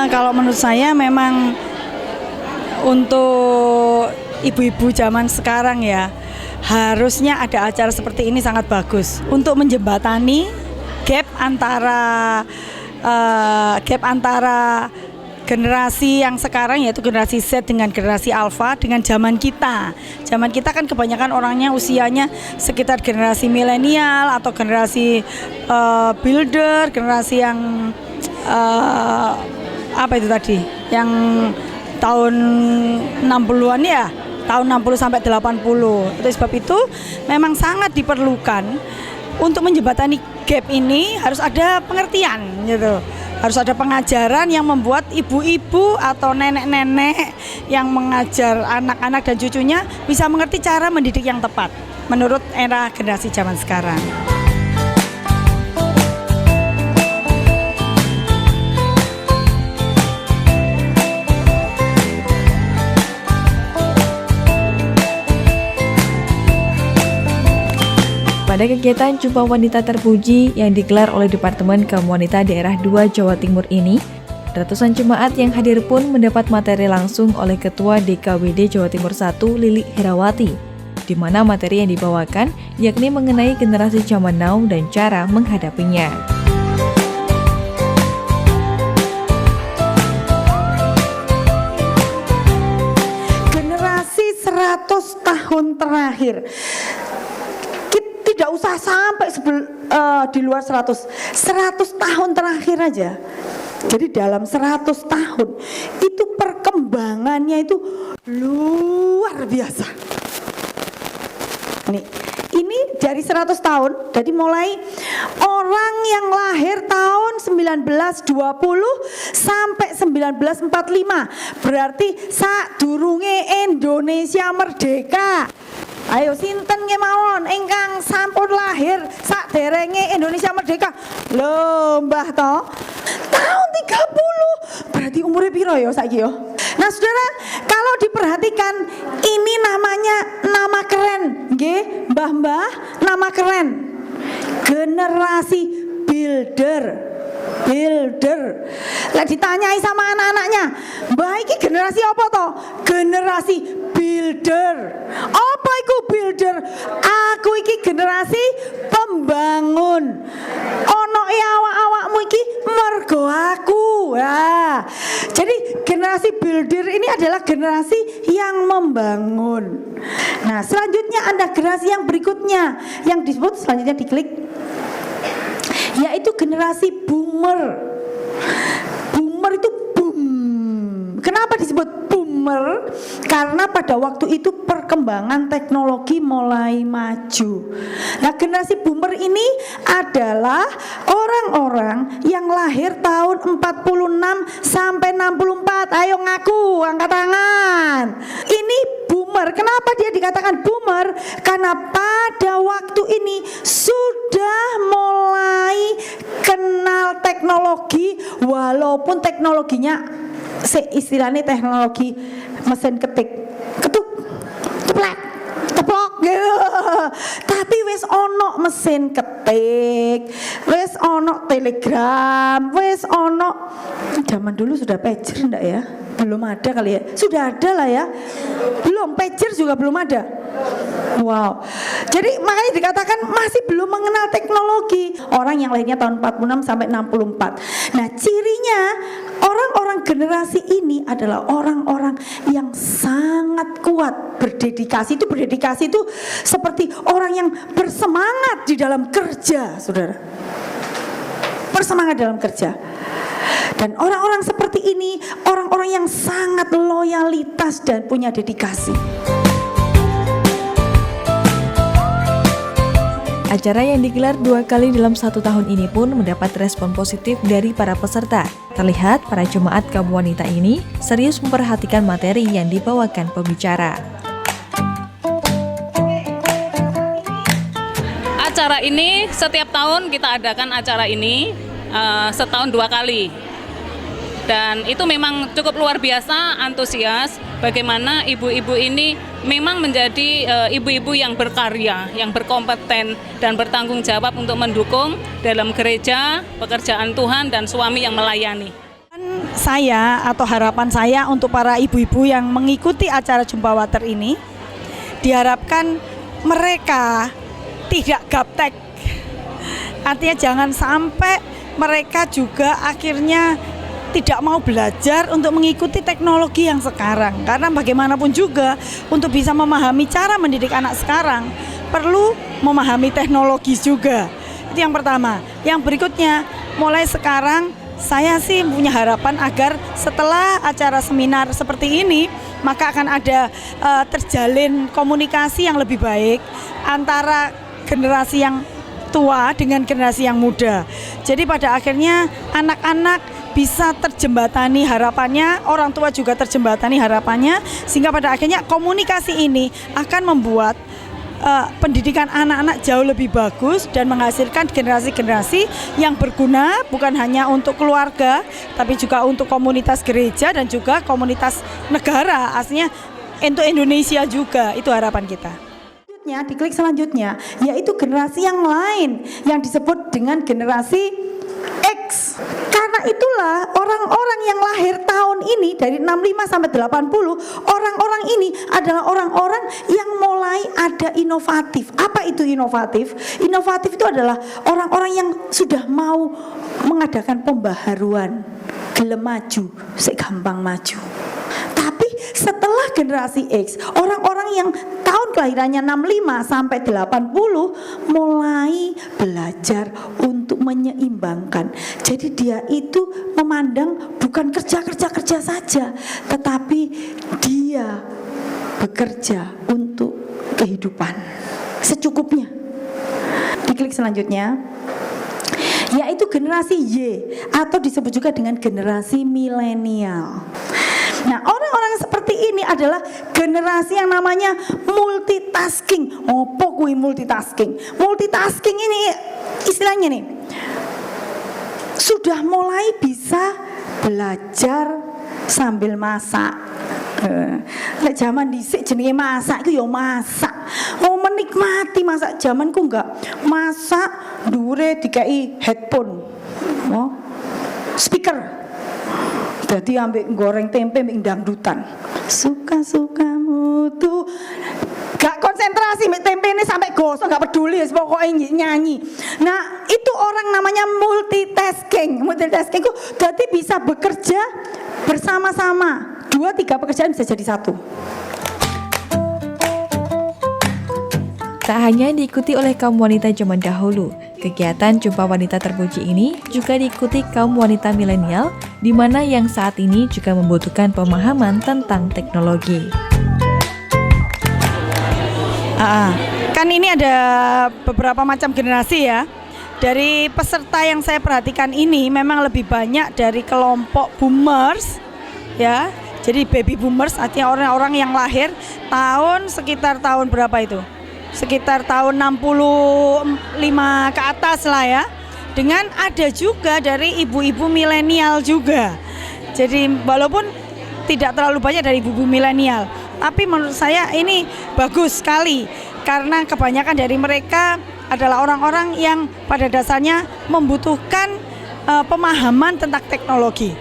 Kalau menurut saya memang untuk ibu-ibu zaman sekarang ya, harusnya ada acara seperti ini sangat bagus untuk menjembatani gap antara generasi yang sekarang, yaitu generasi Z dengan generasi Alpha, dengan zaman kita. Zaman kita kan kebanyakan orangnya usianya sekitar generasi milenial atau generasi builder, generasi yang apa itu tadi? Yang tahun 60-an ya, tahun 60 sampai 80. Oleh sebab itu memang sangat diperlukan untuk menjembatani gap ini, harus ada pengertian gitu. Harus ada pengajaran yang membuat ibu-ibu atau nenek-nenek yang mengajar anak-anak dan cucunya bisa mengerti cara mendidik yang tepat menurut era generasi zaman sekarang. Pada kegiatan Jumpa Wanita Terpuji yang digelar oleh Departemen Kaum Wanita Daerah 2 Jawa Timur ini, ratusan jemaat yang hadir pun mendapat materi langsung oleh Ketua DKWD Jawa Timur 1 Lili Herawati, di mana materi yang dibawakan yakni mengenai generasi zaman now dan cara menghadapinya. Generasi 100 tahun terakhir, tidak usah sampai di luar 100 tahun terakhir aja. Jadi dalam 100 tahun itu perkembangannya itu luar biasa. Ini dari 100 tahun, jadi mulai orang yang lahir tahun 1920 sampai 1945, berarti sadurunge Indonesia merdeka. Ayo sinten kemawon ingkang sampun lahir saderenge Indonesia merdeka. Lho Mbah to. Tahun 30. Berarti umurnya piro ya saiki ya? Nah, Saudara, kalau diperhatikan ini namanya nama keren, nggih, Mbah-mbah, nama keren. Generasi builder. Lah ditanyai sama anak-anaknya, "Mbah iki generasi apa toh?" Generasi builder. Apa iku builder? Aku iki generasi pembangun. Ono awak-awakmu iki mergo aku. Wah. Jadi generasi builder ini adalah generasi yang membangun. Nah, selanjutnya ada generasi yang berikutnya yang disebut, selanjutnya diklik, yaitu generasi boomer. Boomer itu boom. Kenapa disebut boomer? Karena pada waktu itu perkembangan teknologi mulai maju. Nah, generasi boomer ini adalah orang-orang yang lahir tahun 46 sampai 64. Ayo ngaku, angkat tangan. Ini boomer. Kenapa dia dikatakan boomer? Karena pada waktu ini sudah mulai kenal teknologi, walaupun teknologinya istilahnya teknologi mesin ketik, ketuk, ceplek, ceplok gitu. Tapi wis ono mesin ketik, wis ono telegram, wis ono. Zaman dulu sudah pager enggak ya? Belum ada kali ya? Sudah ada lah ya? Belum, pager juga belum ada. Wow. Jadi makanya dikatakan masih belum mengenal teknologi. Orang yang lahirnya tahun 46 sampai 64. Nah, cirinya orang-orang generasi ini adalah orang-orang yang sangat kuat, berdedikasi. Berdedikasi itu seperti orang yang bersemangat di dalam kerja, Saudara. Bersemangat dalam kerja. Dan orang-orang seperti ini, orang-orang yang sangat loyalitas dan punya dedikasi. Acara yang digelar 2 kali dalam 1 tahun ini pun mendapat respon positif dari para peserta. Terlihat para jemaat kaum wanita ini serius memperhatikan materi yang dibawakan pembicara. Acara ini setiap tahun kita adakan acara ini setahun 2 kali. Dan itu memang cukup luar biasa antusias bagaimana ibu-ibu ini memang menjadi ibu-ibu yang berkarya, yang berkompeten dan bertanggung jawab untuk mendukung dalam gereja, pekerjaan Tuhan dan suami yang melayani. saya atau harapan saya untuk para ibu-ibu yang mengikuti acara Jumpa Water ini, diharapkan mereka tidak gaptek. Artinya jangan sampai mereka juga akhirnya tidak mau belajar untuk mengikuti teknologi yang sekarang. Karena bagaimanapun juga untuk bisa memahami cara mendidik anak sekarang perlu memahami teknologi juga. Itu yang pertama. Yang berikutnya, mulai sekarang saya sih punya harapan agar setelah acara seminar seperti ini, maka akan ada terjalin komunikasi yang lebih baik antara generasi yang tua dengan generasi yang muda. Jadi pada akhirnya anak-anak bisa terjembatani harapannya, orang tua juga terjembatani harapannya, sehingga pada akhirnya komunikasi ini akan membuat pendidikan anak-anak jauh lebih bagus dan menghasilkan generasi-generasi yang berguna bukan hanya untuk keluarga tapi juga untuk komunitas gereja dan juga komunitas negara, aslinya untuk Indonesia juga. Itu harapan kita. Diklik selanjutnya yaitu generasi yang lain yang disebut dengan generasi X. Karena itulah orang-orang yang lahir tahun ini dari 65 sampai 80, orang-orang ini adalah orang-orang yang mulai ada inovatif. Apa itu inovatif? Inovatif itu adalah orang-orang yang sudah mau mengadakan pembaharuan, gelem maju, gampang maju. Tapi setelah generasi X, orang-orang yang tahun kelahirannya 65 sampai 80 mulai belajar untuk menyeimbangkan. Jadi dia itu memandang bukan kerja saja, tetapi dia bekerja untuk kehidupan secukupnya. Diklik selanjutnya, yaitu generasi Y atau disebut juga dengan generasi milenial. Nah, orang-orang seperti ini adalah generasi yang namanya multitasking. Opo kuwi multitasking? Multitasking ini istilahnya nih, sudah mulai bisa belajar sambil masak. Lek zaman dhisik jenenge masak iku ya masak. Oh, menikmati masak. Zamanku enggak. Masak dure dikai headphone. Oh, speaker. Jadi ambek goreng tempe ambek dangdutan. Suka-sukamu tuh gak konsentrasi ambek tempe ini sampai gosong, gak peduli pokoknya nyanyi. Nah, itu orang namanya multitasking. Multitasking itu jadi bisa bekerja bersama-sama. 2-3 pekerjaan bisa jadi satu. Tak hanya diikuti oleh kaum wanita zaman dahulu, kegiatan Jumpa Wanita Terpuji ini juga diikuti kaum wanita milenial, di mana yang saat ini juga membutuhkan pemahaman tentang teknologi. Kan ini ada beberapa macam generasi ya. Dari peserta yang saya perhatikan ini memang lebih banyak dari kelompok boomers ya. Jadi baby boomers artinya orang-orang yang lahir sekitar tahun berapa itu? Sekitar tahun 65 ke atas lah ya. Dengan ada juga dari ibu-ibu milenial juga. Jadi walaupun tidak terlalu banyak dari ibu-ibu milenial, tapi menurut saya ini bagus sekali karena kebanyakan dari mereka adalah orang-orang yang pada dasarnya membutuhkan pemahaman tentang teknologi.